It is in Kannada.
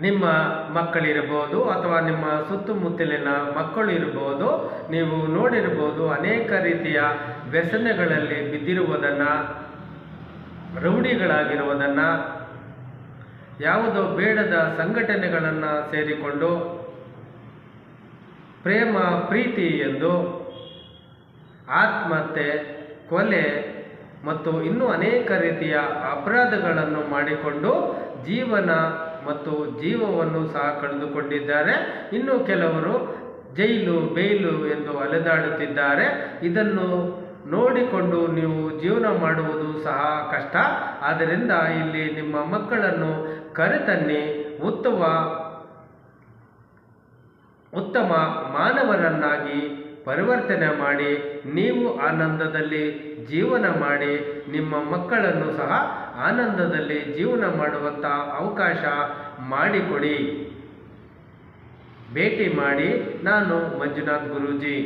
ನಿಮ್ಮ ಮಕ್ಕಳಿರ್ಬೋದು ಅಥವಾ ನಿಮ್ಮ ಸುತ್ತಮುತ್ತಲಿನ ಮಕ್ಕಳು ಇರ್ಬೋದು, ನೀವು ನೋಡಿರ್ಬೋದು ಅನೇಕ ರೀತಿಯ ವ್ಯಸನಗಳಲ್ಲಿ ಬಿದ್ದಿರುವುದನ್ನು, ರೌಡಿಗಳಾಗಿರುವುದನ್ನು, ಯಾವುದೋ ಬೇಡದ ಸಂಘಟನೆಗಳನ್ನು ಸೇರಿಕೊಂಡು ಪ್ರೇಮ ಪ್ರೀತಿ ಎಂದು ಆತ್ಮಹತ್ಯೆ, ಕೊಲೆ ಮತ್ತು ಇನ್ನೂ ಅನೇಕ ರೀತಿಯ ಅಪರಾಧಗಳನ್ನು ಮಾಡಿಕೊಂಡು ಜೀವನ ಮತ್ತು ಜೀವವನ್ನು ಸಹ ಕಳೆದುಕೊಂಡಿದ್ದಾರೆ. ಇನ್ನು ಕೆಲವರು ಜೈಲು ಬೇಲು ಎಂದು ಅಲೆದಾಡುತ್ತಿದ್ದಾರೆ. ಇದನ್ನು ನೋಡಿಕೊಂಡು ನೀವು ಜೀವನ ಮಾಡುವುದು ಸಹ ಕಷ್ಟ. ಆದ್ದರಿಂದ ಇಲ್ಲಿ ನಿಮ್ಮ ಮಕ್ಕಳನ್ನು ಕರೆತನ್ನಿ, ಉತ್ತಮ ಮಾನವರನ್ನಾಗಿ ಪರಿವರ್ತನೆ ಮಾಡಿ, ನೀವು ಆನಂದದಲ್ಲಿ ಜೀವನ ಮಾಡಿ, ನಿಮ್ಮ ಮಕ್ಕಳನ್ನು ಸಹ ಆನಂದದಲ್ಲಿ ಜೀವನ ಮಾಡುವಂಥ ಅವಕಾಶ ಮಾಡಿಕೊಡಿ. ಭೇಟಿ ಮಾಡಿ. ನಾನು ಮಂಜುನಾಥ್ ಗುರೂಜಿ.